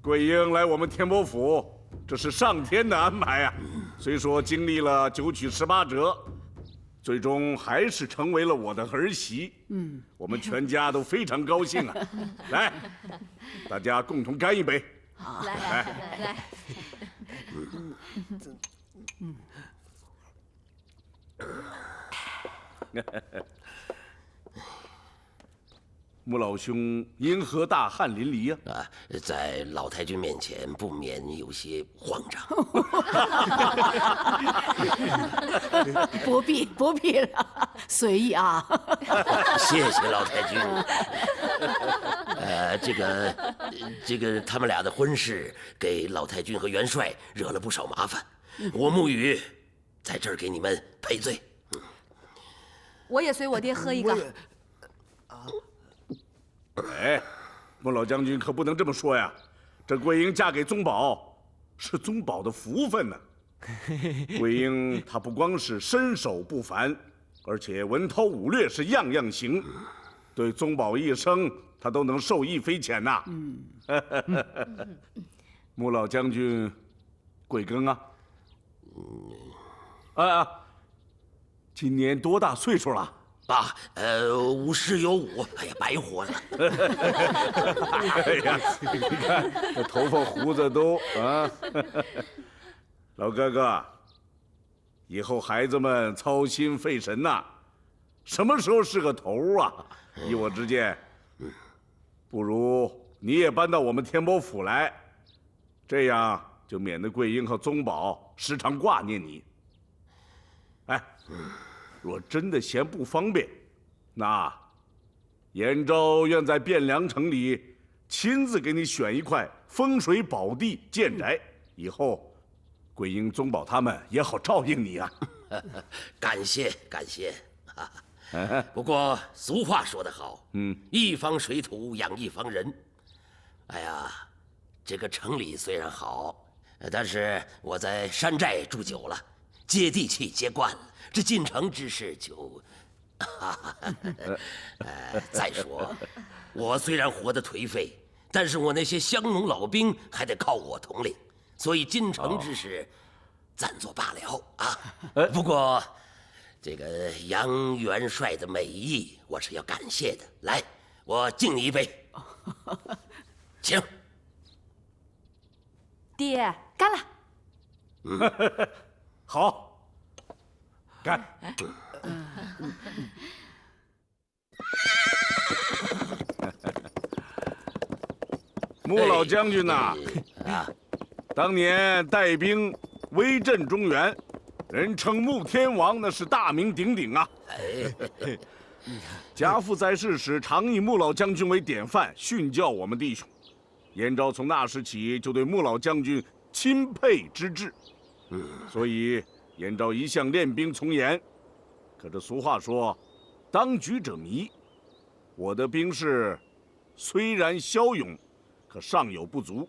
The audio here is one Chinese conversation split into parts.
桂英来我们天波府，这是上天的安排啊。虽说经历了9曲18折，最终还是成为了我的儿媳。我们全家都非常高兴啊！来，大家共同干一杯。好，来。穆老兄因何大汗淋漓呀？在老太君面前不免有些慌张。不必了，随意啊。谢谢老太君。这个他们俩的婚事给老太君和元帅惹了不少麻烦，我沐雨在这儿给你们赔罪。我也随我爹喝一个。哎，穆老将军可不能这么说呀！这桂英嫁给宗保，是宗保的福分呢。桂英她不光是身手不凡，而且文韬武略是样样行，对宗保一生她都能受益匪浅呐。穆老将军贵庚啊？今年多大岁数了？爸，50有5，哎呀，白活了。哎呀，你看这头发胡子都啊！老哥哥，以后孩子们操心费神呐，什么时候是个头啊？依我之见，不如你也搬到我们天波府来，这样就免得桂英和宗保时常挂念你。哎。若真的嫌不方便，那延昭愿在汴梁城里亲自给你选一块风水宝地建宅，以后桂英、宗保他们也好照应你啊。感谢。不过俗话说得好，一方水土养一方人。哎呀，这个城里虽然好，但是我在山寨住久了，接地气接惯了。这进城之事就，再说，我虽然活得颓废，但是我那些乡农老兵还得靠我统领，所以进城之事，暂作罢了啊。不过，这个杨元帅的美意，我是要感谢的。来，我敬你一杯，请。爹，干了。好。干！穆老将军呐，当年带兵威震中原，人称穆天王，那是大名鼎鼎啊。家父在世时，常以穆老将军为典范，训教我们弟兄。延昭从那时起就对穆老将军钦佩之至，所以。延昭一向练兵从严，可这俗话说，当局者迷。我的兵士虽然骁勇，可尚有不足。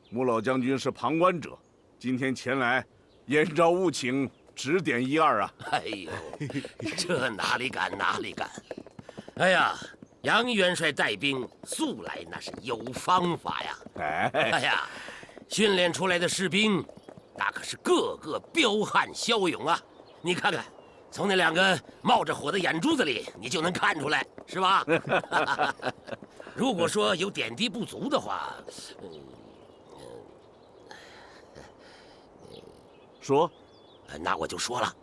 穆老将军是旁观者，今天前来，延昭务请指点一二啊！哎呦，这哪里敢！哎呀，杨元帅带兵素来那是有方法呀！哎呀，训练出来的士兵。那可是个个彪悍骁勇啊！你看看，从那2个冒着火的眼珠子里，你就能看出来，是吧？如果说有点滴不足的话，说，那我就说了，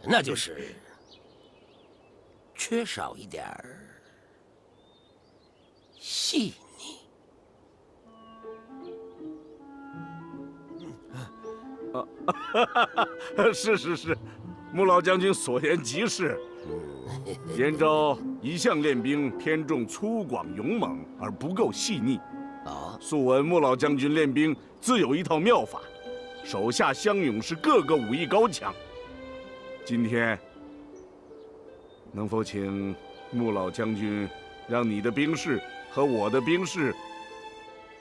那就是缺少一点细腻。是，穆老将军所言极是。延昭一向练兵偏重粗犷勇猛，而不够细腻。素闻穆老将军练兵自有一套妙法，手下乡勇士个个武艺高强。今天能否请穆老将军让你的兵士和我的兵士，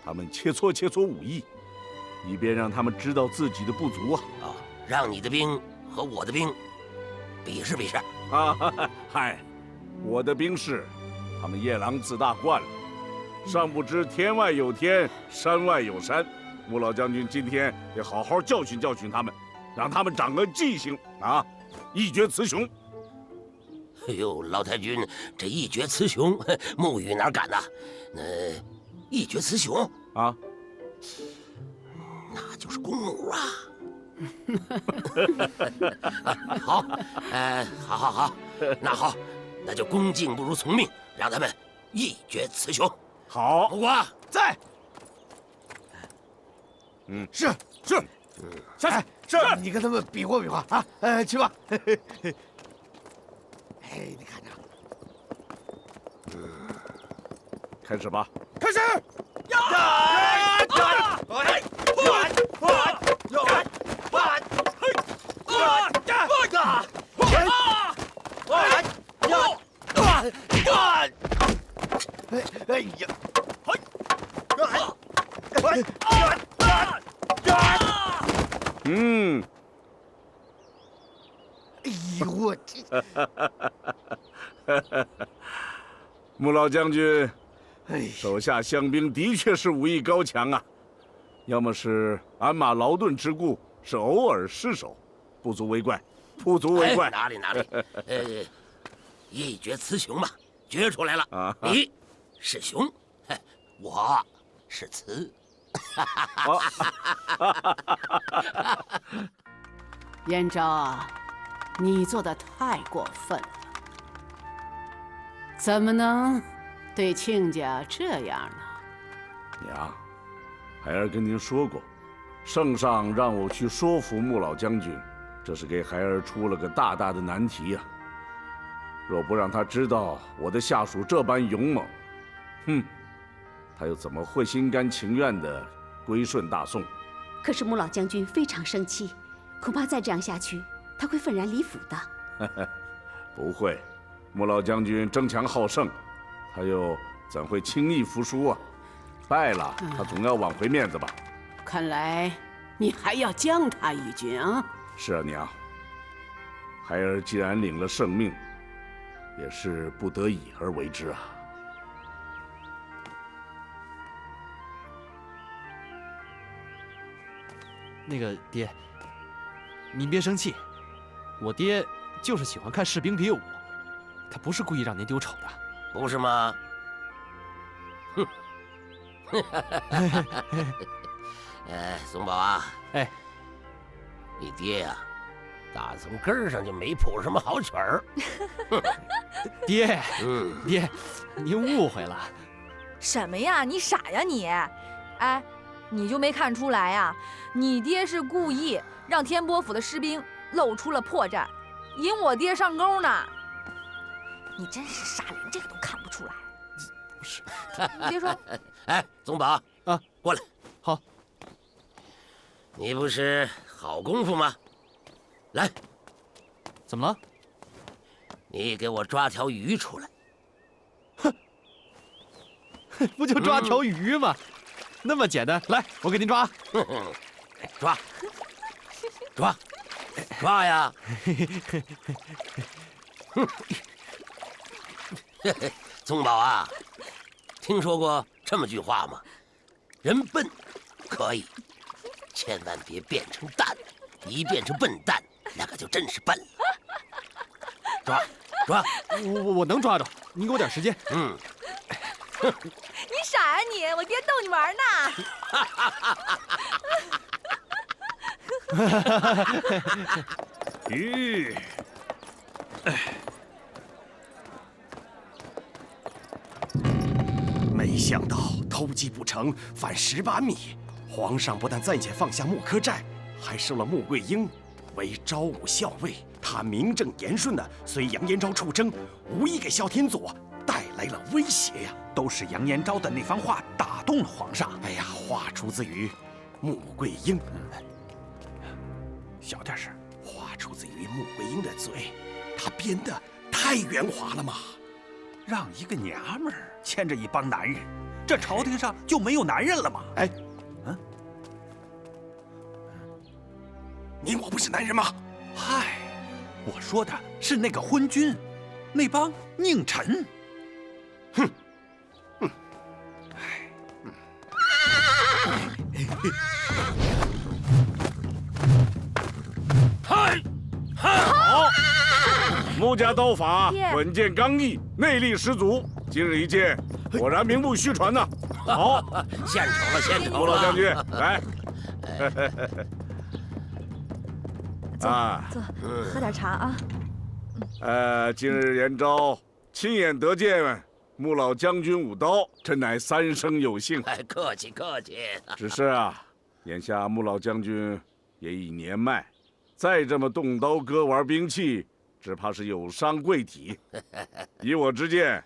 他们切磋武艺？以便让他们知道自己的不足啊！让你的兵和我的兵比试比试啊！嗨，我的兵士，他们夜郎自大惯了，尚不知天外有天，山外有山。穆老将军今天得好好教训教训他们，让他们长个记性啊，一决雌雄。哎呦，老太君，这一决雌雄，沐浴哪敢呐？那一决雌雄啊，那就是公母啊！好，好，那好，那就恭敬不如从命，让他们一决雌雄。好，胡瓜在。是，下去。是，你跟他们比划比划啊！去吧。哎，你看着，开始吧。开始。哎呀！嗯。哎呦我这！穆老将军，哎，手下乡兵的确是武艺高强啊，要么是鞍马劳顿之故，是偶尔失手，不足为怪，不足为怪。哪里？一决雌雄嘛，决出来了啊！你是雄，我是雌。燕昭啊，你做的太过分了，怎么能对亲家这样呢？娘，孩儿跟您说过，圣上让我去说服穆老将军，这是给孩儿出了个大大的难题呀。若不让他知道我的下属这般勇猛，他又怎么会心甘情愿地归顺大宋？可是穆老将军非常生气，恐怕再这样下去，他会愤然离府的。不会，穆老将军争强好胜，他又怎会轻易服输啊？败了，他总要挽回面子吧？看来你还要将他一军啊！是啊，娘。孩儿既然领了圣命，也是不得已而为之啊。那个爹，您别生气，我爹就是喜欢看士兵比武，他不是故意让您丢丑的，不是吗？哼！松宝啊，哎，你爹呀，打从根儿上就没谱什么好曲儿。爹，爹，您误会了。什么呀？你傻呀你！哎，你就没看出来呀？你爹是故意让天波府的士兵露出了破绽，引我爹上钩呢。你真是傻，连这个都看不出来。不是，你别说。哎，宗宝啊，过来。好。你不是好功夫吗？来，怎么了？你给我抓条鱼出来。哼，不就抓条鱼吗？那么简单，来，我给您抓。抓呀！宗宝啊，听说过这么句话吗？人笨可以，千万别变成蛋，一变成笨蛋，那可就真是笨了。抓！我能抓着，您给我点时间。你傻呀你！我爹逗你玩呢。鱼，没想到偷鸡不成反18米，皇上不但暂且放下木柯寨，还收了穆桂英为昭武校尉。他名正言顺地随杨延昭出征，无疑给萧天佐带来了威胁呀！都是杨延昭的那番话打动了皇上。哎呀，话出自于穆桂英，小点声。话出自于穆桂英的嘴，她编的太圆滑了嘛！让一个娘们儿牵着一帮男人，这朝廷上就没有男人了吗？哎，你我不是男人吗？嗨，我说的是那个昏君，那帮佞臣。嗨，好，穆家刀法爹稳健刚毅，内力十足。今日一见，果然名不虚传呐。好，献丑了，献丑了！穆老将军，来。坐，喝点茶啊。今日延昭亲眼得见穆老将军舞刀，真乃三生有幸。哎，客气客气。只是啊，眼下穆老将军也已年迈，再这么动刀割玩兵器，只怕是有伤贵体。以我之见，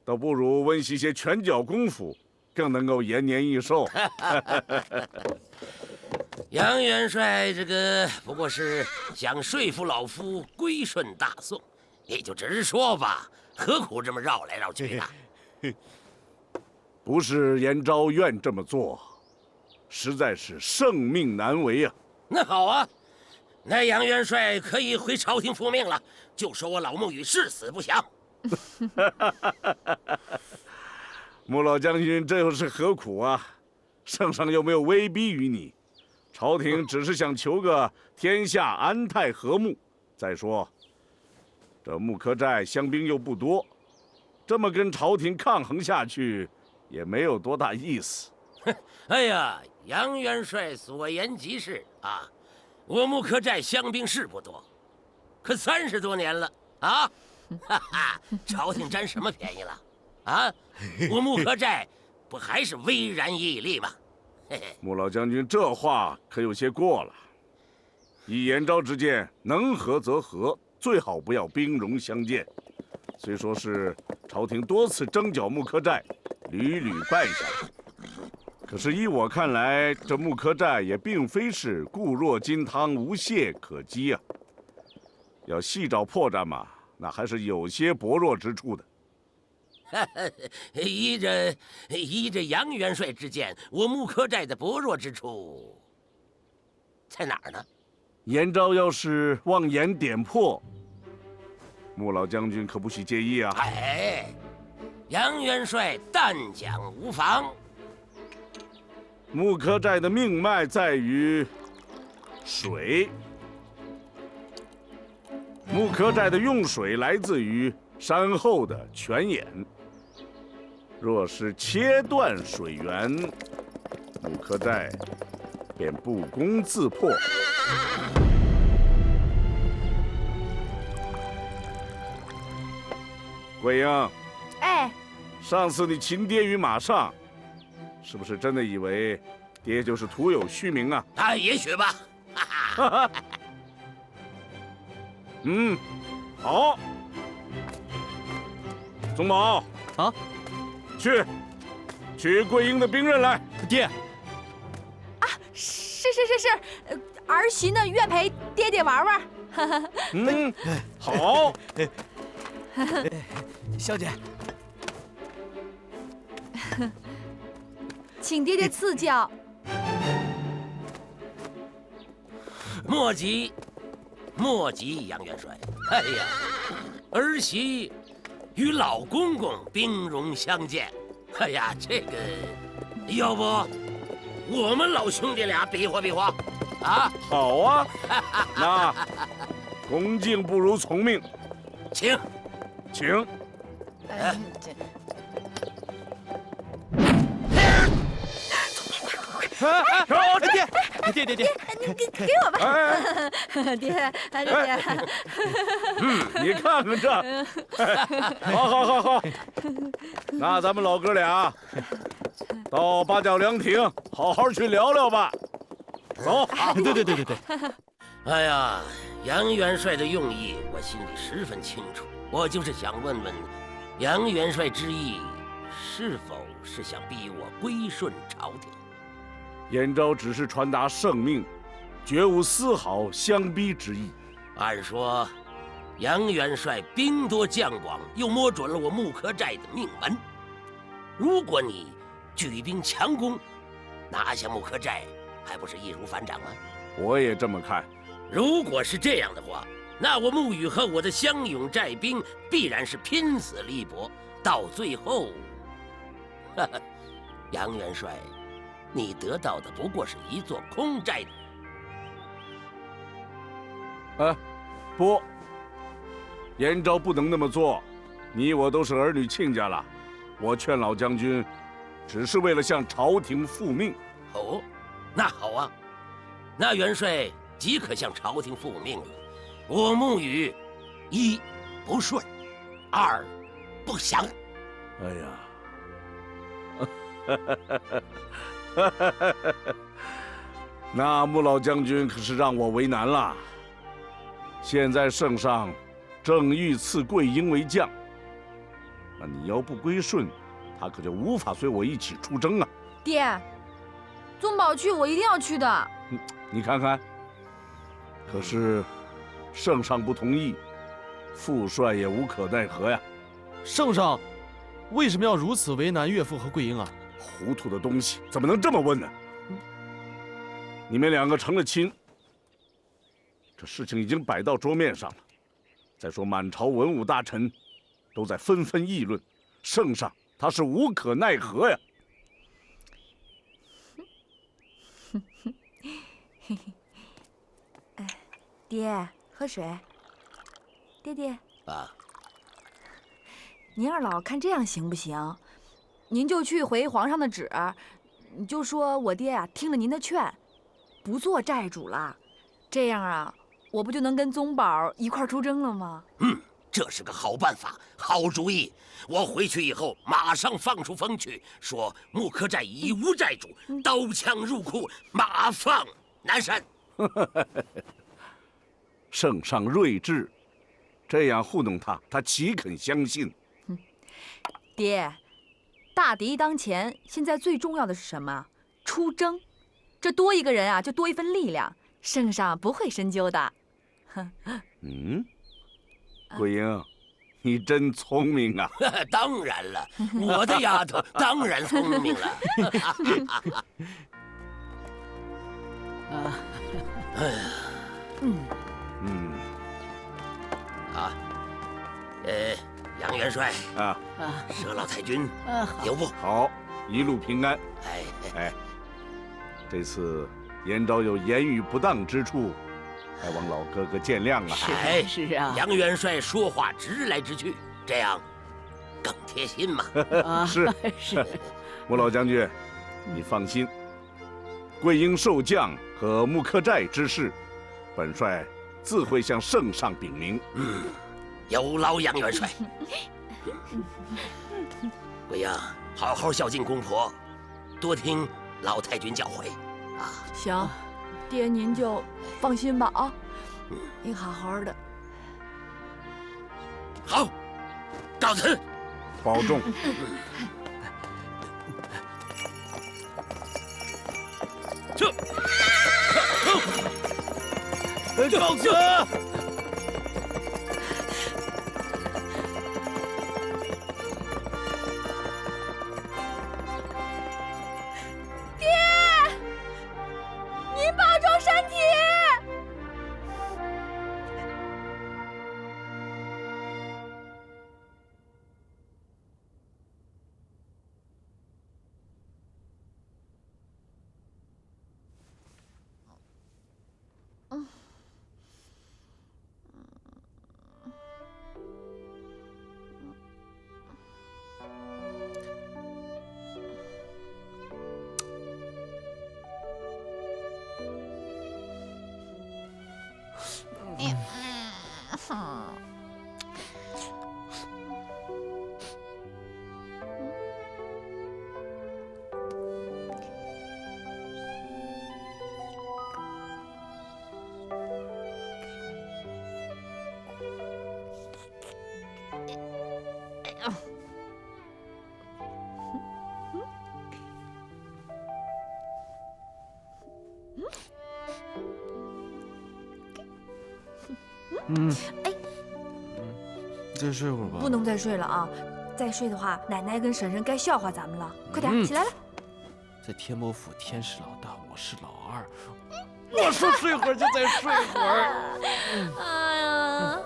倒不如温习些拳脚功夫，更能够延年益寿。杨元帅这个不过是想说服老夫归顺大宋，你就直说吧，何苦这么绕来绕去呢？不是延昭愿这么做，实在是圣命难违啊。那好啊，那杨元帅可以回朝廷复命了，就说我老穆羽誓死不降。穆老将军这又是何苦啊？圣上又没有威逼于你，朝廷只是想求个天下安泰和睦。再说，这木柯寨乡兵又不多，这么跟朝廷抗衡下去，也没有多大意思。哎呀，杨元帅所言极是啊！我木柯寨乡兵是不多，可30多年了啊！哈哈，朝廷占什么便宜了？啊，我木柯寨不还是巍然屹立吗？嘿嘿，穆老将军这话可有些过了。以延昭之见，能和则和，最好不要兵戎相见。虽说是朝廷多次征剿木柯寨，屡屡败下来，可是依我看来，这木柯寨也并非是固若金汤、无懈可击啊。要细找破绽嘛，那还是有些薄弱之处的。依着杨元帅之见，我木柯寨的薄弱之处在哪儿呢？延昭要是妄言点破，穆老将军可不许介意啊！哎，杨元帅但讲无妨。木柯寨的命脉在于水，木柯寨的用水来自于山后的泉眼。若是切断水源，木柯寨便不攻自破。桂英，哎，上次你擒爹于马上，是不是真的以为爹就是徒有虚名啊？啊，也许吧。哈哈。嗯，好。宗保啊，取桂英的兵刃来。爹，是，儿媳呢愿陪爹爹玩玩。嗯，好。小姐，请爹爹赐教。莫急，杨元帅。哎呀，儿媳与老公公兵戎相见。哎呀，这个，要不我们老兄弟俩比划比划，啊？好啊，那恭敬不如从命，请。爹，给我吧，爹。你看看这，好，那咱们老哥俩到八角凉亭好好去聊聊吧。走。对。哎呀，杨元帅的用意我心里十分清楚，我就是想问问，杨元帅之意是否是想逼我归顺朝廷？延昭只是传达圣命，绝无丝毫相逼之意。按说，杨元帅兵多将广，又摸准了我木柯寨的命门。如果你举兵强攻，拿下木柯寨，还不是易如反掌吗？我也这么看。如果是这样的话，那我穆羽和我的乡勇寨兵必然是拼死力搏，到最后，杨元帅你得到的不过是一座空寨。不，延昭不能那么做。你我都是儿女亲家了，我劝老将军，只是为了向朝廷复命。哦，那好啊，那元帅即可向朝廷复命了。我沐雨，一不顺，二不祥。哎呀，那穆老将军可是让我为难了。现在圣上正欲赐桂英为将，那你要不归顺，他可就无法随我一起出征啊。爹，宗保去，我一定要去的。你看看，可是圣上不同意，父帅也无可奈何呀。圣上为什么要如此为难岳父和桂英啊？糊涂的东西，怎么能这么问呢？你们两个成了亲，这事情已经摆到桌面上了。再说满朝文武大臣都在纷纷议论，圣上他是无可奈何呀。爹，喝水。爹爹啊，您二老看这样行不行？您就去回皇上的旨，你就说我爹啊听了您的劝，不做寨主了。这样啊，我不就能跟宗保一块出征了吗？这是个好办法，好主意。我回去以后马上放出风去，说木柯寨已无寨主，刀枪入库，马放南山。圣上睿智，这样糊弄他，他岂肯相信？爹，大敌当前，现在最重要的是什么？出征。这多一个人啊，就多一份力量。圣上不会深究的。桂英，你真聪明啊！当然了，我的丫头当然聪明了。杨元帅啊，佘老太君有不？好，一路平安。哎，这次延昭有言语不当之处，还望老哥哥见谅啊！是啊，杨元帅说话直来直去，这样更贴心嘛。是。穆老将军，你放心，桂英受将和木柯寨之事，本帅自会向圣上禀明。有劳杨元帅。桂英，好好孝敬公婆，多听老太君教诲啊。行，爹您就放心吧啊，你好好的。好，告辞。保重。告辞。您保重身体。再睡会儿吧。不能再睡了啊！再睡的话，奶奶跟婶婶该笑话咱们了。快点起来了。在天魔府，天是老大，我是老二。我说睡会儿就再睡会儿。哎呀，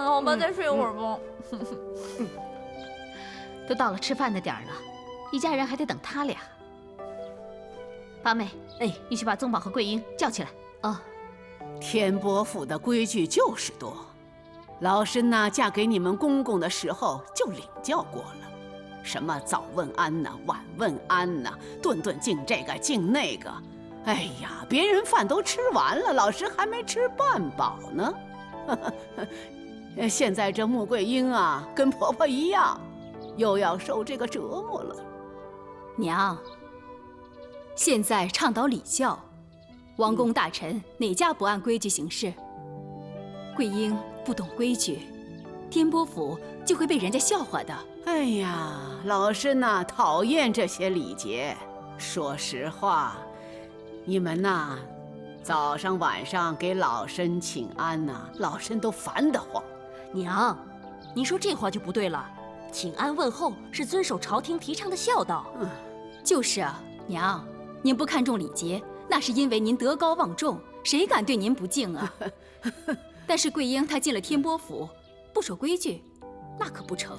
好吧，再睡会儿吧。都到了吃饭的点儿了，一家人还得等他俩。八妹，哎，你去把宗宝和桂英叫起来。啊，天波府的规矩就是多。老身呐，嫁给你们公公的时候就领教过了，什么早问安呐，晚问安呐，顿顿敬这个敬那个。哎呀，别人饭都吃完了，老身还没吃半饱呢。现在这穆桂英啊，跟婆婆一样，又要受这个折磨了。娘，现在倡导礼教，王公大臣哪家不按规矩行事？桂英不懂规矩，天波府就会被人家笑话的。哎呀，老身呐，讨厌这些礼节。说实话，你们呐，早上晚上给老身请安呐，老身都烦得慌。娘，您说这话就不对了。请安问候是遵守朝廷提倡的孝道。就是啊，娘，您不看重礼节，那是因为您德高望重，谁敢对您不敬啊？但是桂英她进了天波府，不守规矩，那可不成。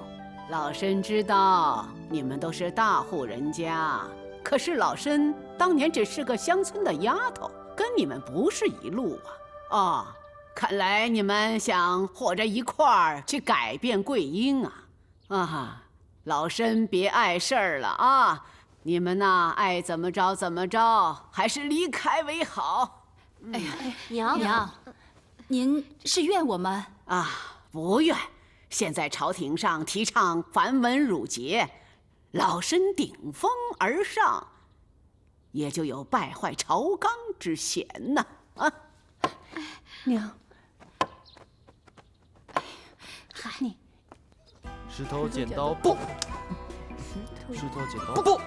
老身知道你们都是大户人家，可是老身当年只是个乡村的丫头，跟你们不是一路啊。哦，看来你们想和着一块儿去改变桂英啊！啊，老身别碍事儿了啊！你们呐，爱怎么着怎么着，还是离开为好。哎呀，娘，您是怨我们啊？不怨。现在朝廷上提倡繁文缛节，老身顶风而上，也就有败坏朝纲之嫌呐！啊，娘，嗨，你石头剪刀布，石头剪刀布，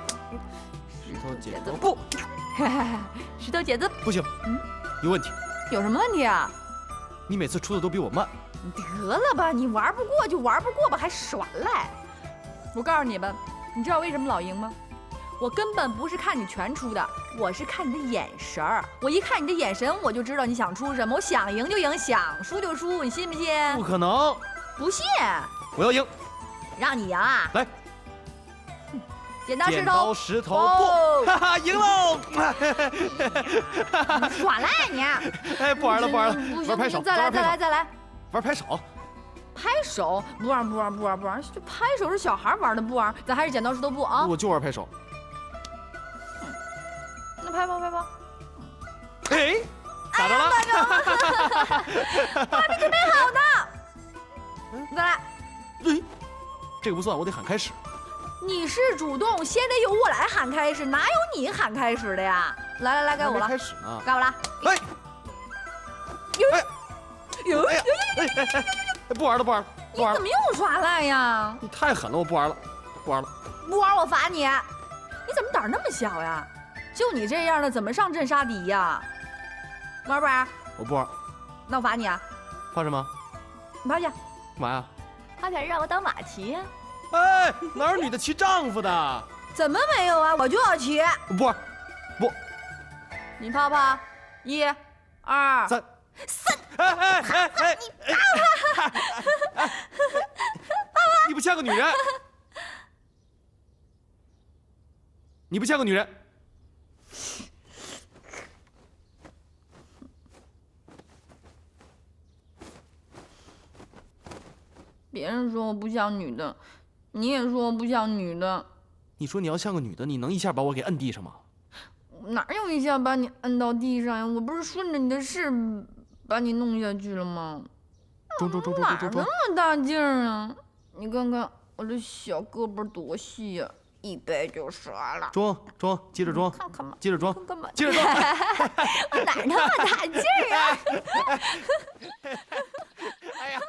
石头剪刀布，石头剪子不行，有问题。有什么问题啊？你每次出的都比我慢。得了吧，你玩不过就玩不过吧，还耍赖！我告诉你们，你知道为什么老赢吗？我根本不是看你全出的，我是看你的眼神儿。我一看你的眼神，我就知道你想出什么。我想赢就赢，想输就输，你信不信？不可能！不信？我要赢！让你赢啊！来，剪刀石头，剪刀石头布，哈哈，赢喽！耍赖你！哎，不玩了，不玩了，不行玩拍手，再来，再来，再来！玩拍手，拍手不玩，不玩，不玩，不玩！这拍手是小孩玩的，不玩，咱还是剪刀石头布啊！我就玩拍手。那拍吧，拍吧。哎，咋着了？还没准备好呢。再来。哎，这个不算，我得喊开始。你是主动，先得由我来喊开始，哪有你喊开始的呀？来来来，该我了。开始呢。该我了。哎。有。不玩了，不玩了，不玩了！你怎么又耍赖呀？你太狠了，我不玩了，不玩了。不玩我罚你！你怎么胆儿那么小呀？就你这样的，怎么上阵杀敌呀？玩不玩？我不玩。那我罚你啊！罚什么？你趴下。干嘛呀？他想让我当马骑呀？哎，哪有女的骑丈夫的？怎么没有啊？我就要骑。不玩，不。你趴趴，1、2、3、4。你不像个女人，你不像个女人。别人说我不像女的，你也说我不像女的。你说你要像个女的，你能一下把我给摁地上吗？哪有一下把你摁到地上呀？我不是顺着你的势把你弄下去了吗？中，哪那么大劲儿啊？你看看我这小胳膊多细呀，一掰就折了。装，接着装，看看嘛，接着装，干嘛？接着装。我哪那么大劲儿啊？哎呀！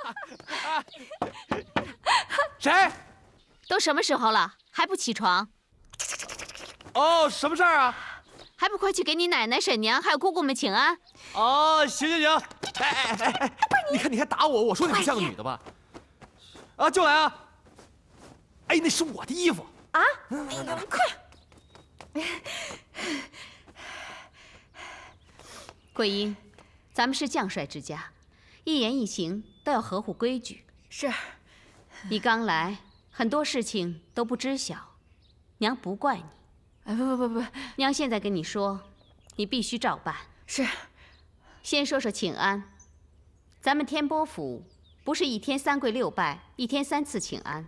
谁？都什么时候了，还不起床？哦，什么事儿啊？还不快去给你奶奶、婶娘还有姑姑们请安？哦，行。哎，你看你还打我，我说你不像个女的吧？啊，就来啊！哎，那是我的衣服啊！哎呀，快！桂英，咱们是将帅之家，一言一行都要合乎规矩。是。你刚来，很多事情都不知晓，娘不怪你。哎，不，娘现在跟你说，你必须照办。是。先说说请安，咱们天波府不是1天3跪6拜，1天3次请安。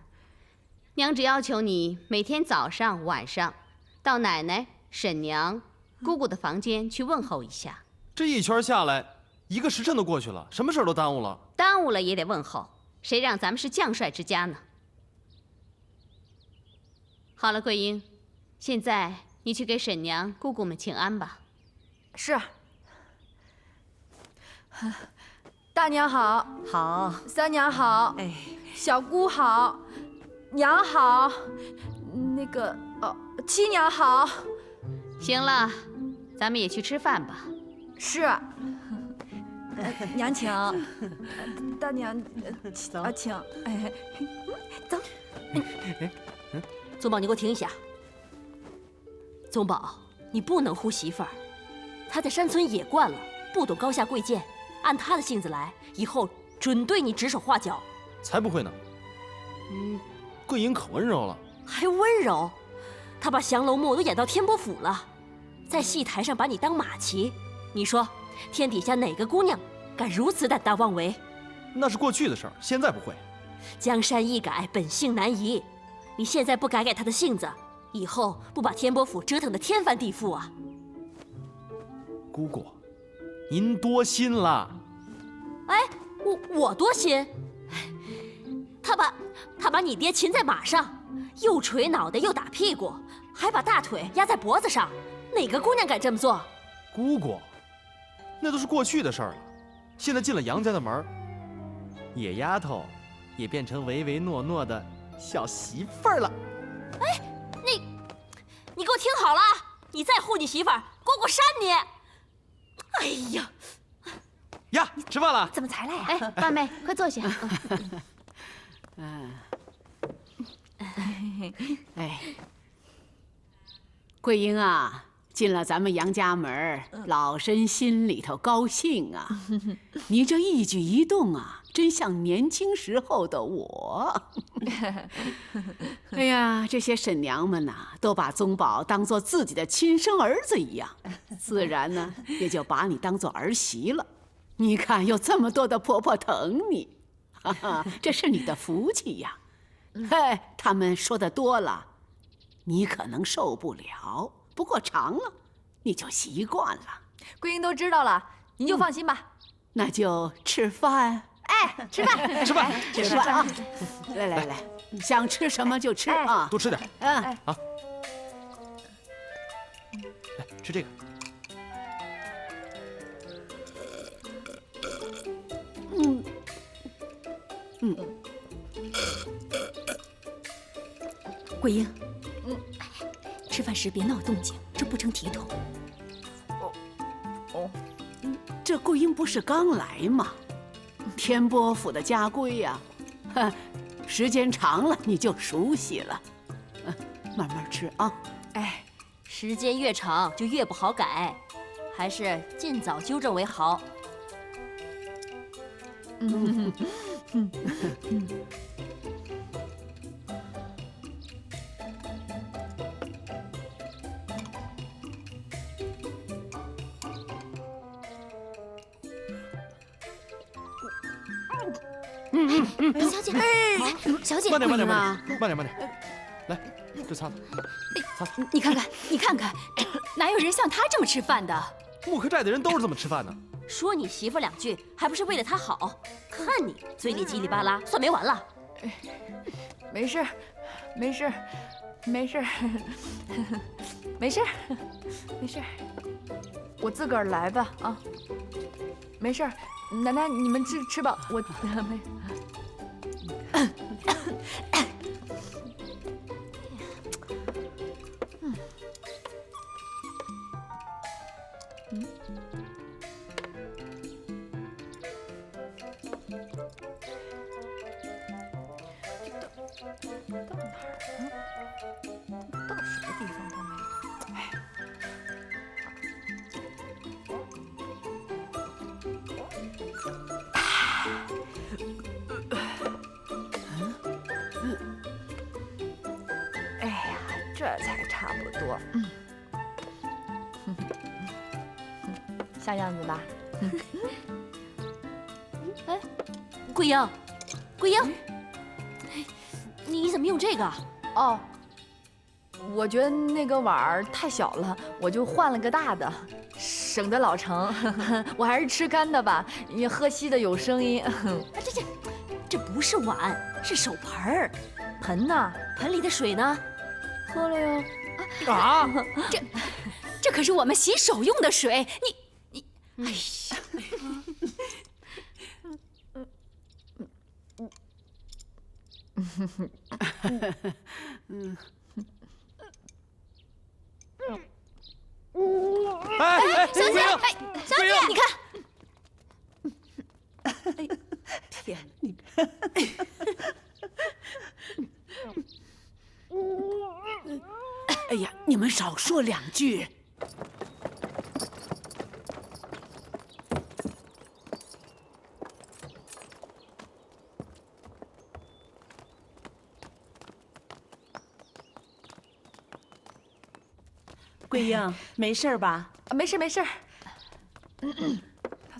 娘只要求你每天早上、晚上到奶奶、婶娘、姑姑的房间去问候一下。这一圈下来，1个时辰都过去了，什么事儿都耽误了。耽误了也得问候，谁让咱们是将帅之家呢？好了，桂英，现在你去给婶娘、姑姑们请安吧。是。大娘好，好，三娘好，哎，小姑好，娘好，那个七娘好。行了，咱们也去吃饭吧。是。娘请，大娘请。哎，走。宗宝，你给我停一下。宗宝，你不能护媳妇儿，她在山村野惯了，不懂高下贵贱。按他的性子来，以后准对你指手画脚。才不会呢。桂英可温柔了，还温柔？他把降龙木都演到天波府了，在戏台上把你当马骑。你说，天底下哪个姑娘敢如此胆大妄为？那是过去的事儿，现在不会。江山易改，本性难移。你现在不改他的性子，以后不把天波府折腾得天翻地覆啊！姑姑，您多心了。哎，我多心？他把你爹擒在马上，又捶脑袋又打屁股，还把大腿压在脖子上，哪个姑娘敢这么做？姑姑，那都是过去的事儿了。现在进了杨家的门，野丫头也变成唯唯诺诺的小媳妇儿了。哎，你给我听好了，你再护你媳妇儿，姑姑扇你！哎呀！呀，吃饭了？怎么才来呀？哎，八妹，快坐下。哎，桂英啊，进了咱们杨家门，老身心里头高兴啊。你这一举一动啊，真像年轻时候的我。哎呀，这些婶娘们呐，都把宗宝当做自己的亲生儿子一样，自然呢，也就把你当做儿媳了。你看，有这么多的婆婆疼你，哈哈，这是你的福气呀。哎，他们说的多了，你可能受不了，不过尝了，你就习惯了。桂英都知道了，您就放心吧。那就吃饭。哎，吃饭，吃饭，吃饭啊！来，想吃什么就吃啊，多吃点。啊，来吃这个。桂英，吃饭时别闹动静，这不成体统。这桂英不是刚来吗？天波府的家规呀，时间长了你就熟悉了。慢慢吃啊。哎，时间越长就越不好改，还是尽早纠正为好。小姐，小姐，慢点，啊来，这擦擦。你看看，哪有人像他这么吃饭的？木柯寨的人都是这么吃饭的。说你媳妇两句，还不是为了她好？看你嘴里叽里巴拉，算没完了。没事，我自个儿来吧啊。没事，奶奶你们吃吧，我没。到哪儿了？到什么地方都没有。哎。才差不多。像样子吧？哎，桂英，桂英，你怎么用这个？哦，我觉得那个碗儿太小了，我就换了个大的，省得老盛。我还是吃干的吧，因为喝稀的有声音。这不是碗，是手盆儿。盆呢？盆里的水呢？喝了哟。啊！这可是我们洗手用的水，你，哎呀！哎，小姐，哎，小姐，你看，天，哎呀，你们少说两句。桂英，没事吧？没事没事。拿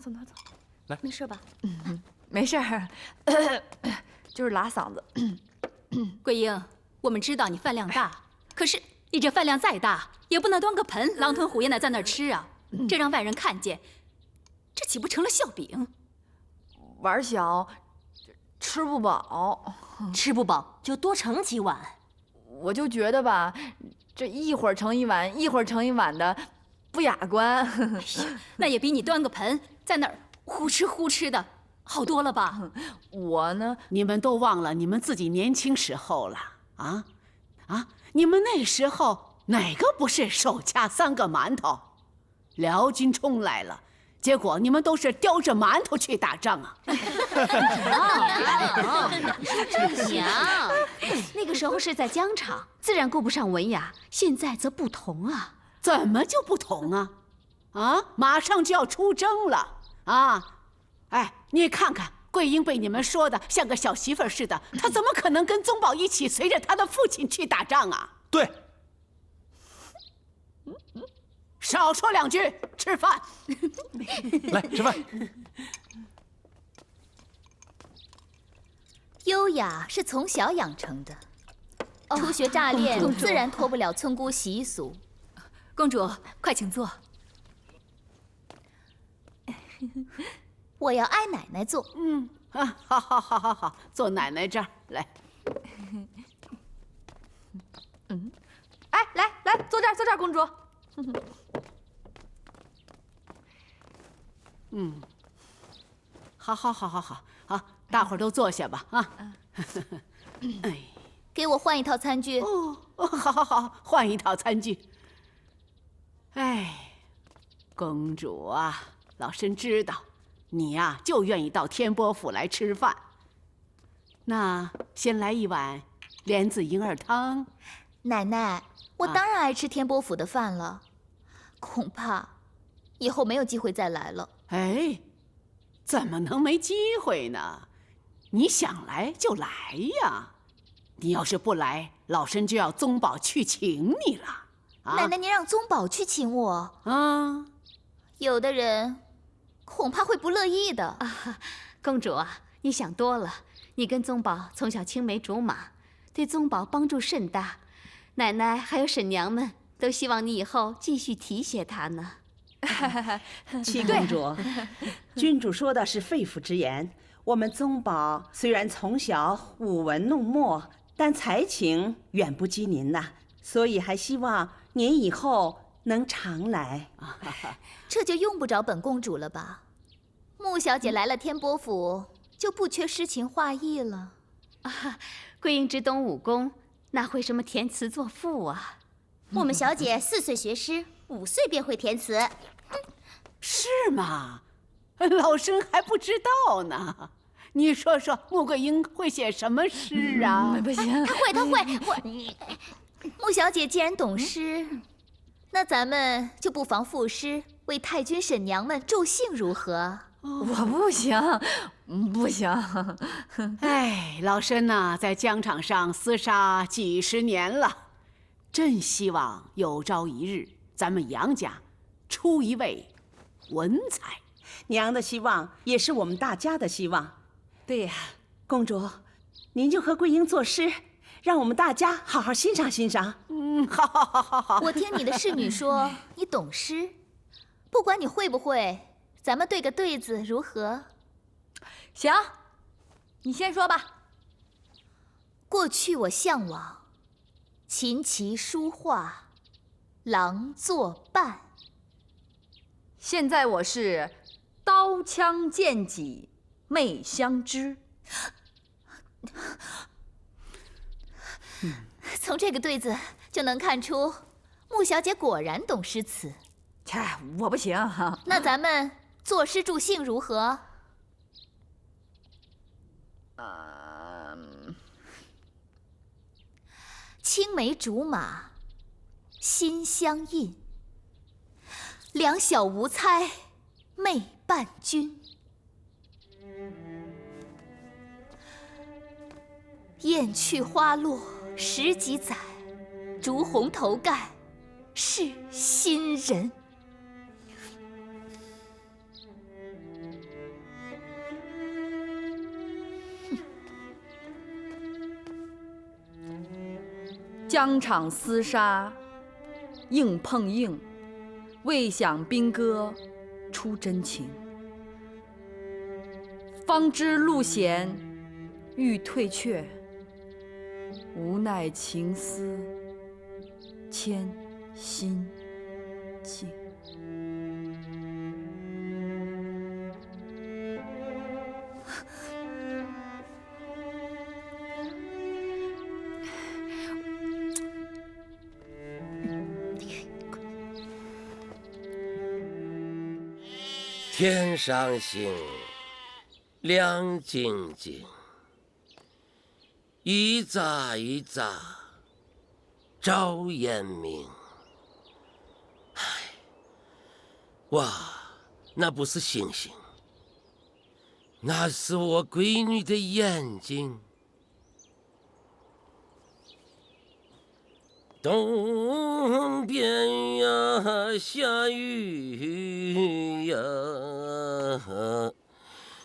走拿走。没事吧？没事儿，就是拉嗓子。桂英，我们知道你饭量大，可是你这饭量再大，也不能端个盆狼吞虎咽的在那儿吃啊！这让外人看见，这岂不成了笑柄？碗小，吃不饱。吃不饱就多盛几碗。我就觉得吧，这一会儿盛一碗，一会儿盛一碗的，不雅观。那也比你端个盆在那儿呼哧呼哧的好多了吧？我呢，你们都忘了你们自己年轻时候了啊！你们那时候哪个不是手掐3个馒头？辽军冲来了，结果你们都是叼着馒头去打仗啊！娘，那个时候是在疆场，自然顾不上文雅，现在则不同啊。怎么就不同啊？马上就要出征了啊！哎，你看看桂英被你们说的像个小媳妇儿似的，她怎么可能跟宗保一起随着她的父亲去打仗啊？对，少说两句，吃饭。来吃饭。优雅是从小养成的，初学乍练，公主自然脱不了村姑习俗。公主，快请坐。我要挨奶奶坐。好，坐奶奶这儿来。哎，来，坐这儿，公主。好，大伙儿都坐下吧啊。哎，给我换一套餐具。好，换一套餐具。哎，公主啊，老身知道，你呀就愿意到天波府来吃饭。那先来一碗莲子银耳汤。奶奶，我当然爱吃天波府的饭了，恐怕以后没有机会再来了。哎，怎么能没机会呢？你想来就来呀！你要是不来，老身就要宗保去请你了。奶奶，您让宗保去请我啊？有的人恐怕会不乐意的。公主啊，你想多了。你跟宗保从小青梅竹马，对宗保帮助甚大。奶奶还有婶娘们都希望你以后继续提携他呢。七公主，君主说的是肺腑之言。我们宗保虽然从小舞文弄墨，但才情远不及您呐，所以还希望您以后能常来。这就用不着本公主了吧？穆小姐来了天波府，就不缺诗情画意了。桂英只懂武功，哪会什么填词作赋啊？我们小姐4岁学诗，5岁便会填词。是吗？老身还不知道呢。你说说，穆桂英会写什么诗啊？不行，她会。穆小姐既然懂诗，那咱们就不妨赋诗为太君婶娘们助兴，如何？我不行，不行。哎，老身呐，在疆场上厮杀几10年了，真希望有朝一日咱们杨家出一位文才。娘的希望也是我们大家的希望。对呀，公主，您就和桂英作诗，让我们大家好好欣赏欣赏。好。我听你的侍女说你懂诗，不管你会不会，咱们对个对子如何？行，你先说吧。过去我向往琴棋书画，郎作伴。现在我是刀枪剑戟妹相知。从这个对子就能看出，穆小姐果然懂诗词。切，我不行哈。那咱们作诗助兴如何？青梅竹马，心相印。两小无猜，妹伴君。雁去花落十几载，烛红头盖是新人。疆场厮杀，硬碰硬，未想兵戈出真情。方知路险欲退却，无奈情丝牵心境。天上星，亮晶晶，一眨一眨照眼明。唉，哇，那不是星星，那是我闺女的眼睛。东边呀下雨呀，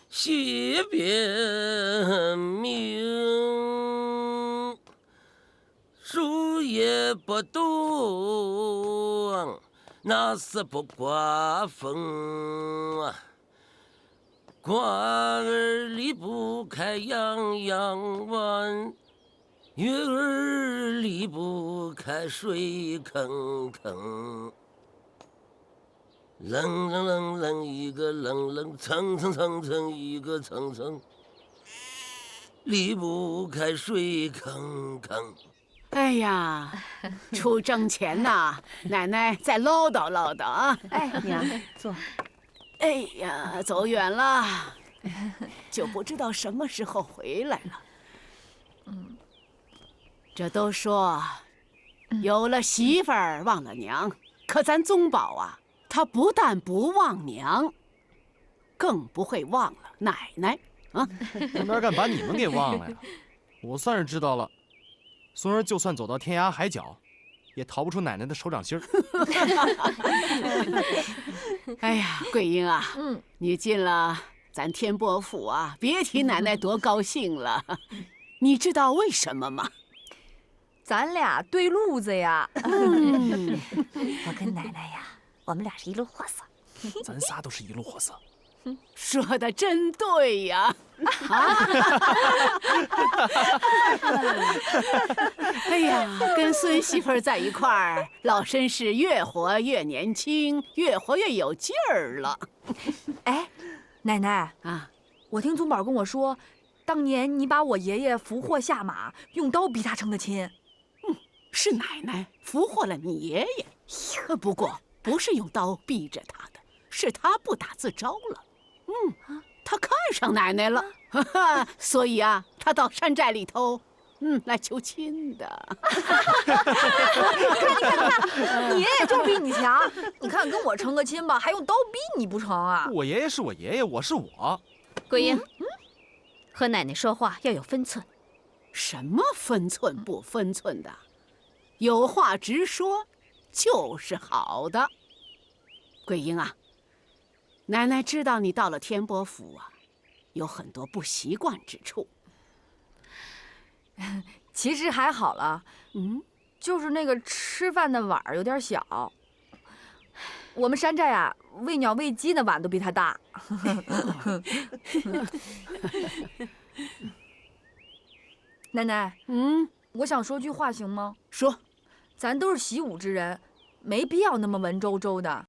西边明，树叶不动，那是不刮风啊。瓜儿离不开洋洋湾，月儿离不开水坑坑，冷冷冷冷一个冷冷，蹭蹭蹭蹭一个蹭蹭，离不开水坑坑。哎呀，出征前呐，奶奶再唠叨唠叨啊。哎，娘，坐。哎呀，走远了，就不知道什么时候回来了。这都说有了媳妇儿忘了娘，可咱宗保啊，他不但不忘娘，更不会忘了奶奶啊！哪敢把你们给忘了呀？我算是知道了，孙儿就算走到天涯海角，也逃不出奶奶的手掌心儿。哎呀，桂英啊，你进了咱天波府啊，别提奶奶多高兴了。你知道为什么吗？咱俩对路子呀。我跟奶奶呀，我们俩是一路货色。咱仨都是一路货色。说的真对呀！哎呀，跟孙媳妇儿在一块儿，老绅士越活越年轻，越活越有劲儿了。哎，奶奶啊，我听宗保跟我说，当年你把我爷爷俘获下马，用刀逼他成的亲。是奶奶俘获了你爷爷，不过不是用刀逼着他的，是他不打自招了。他看上奶奶了，所以啊，他到山寨里头，来求亲的。你爷爷就是比你强，你看跟我成个亲吧，还用刀逼你不成啊？我爷爷是我爷爷，我是我。桂英，和奶奶说话要有分寸。什么分寸不分寸的？有话直说，就是好的。桂英啊，奶奶知道你到了天波府啊，有很多不习惯之处。其实还好了，就是那个吃饭的碗有点小。我们山寨啊，喂鸟喂鸡的碗都比它大。奶奶，我想说句话行吗？说。咱都是习武之人，没必要那么文绉绉的。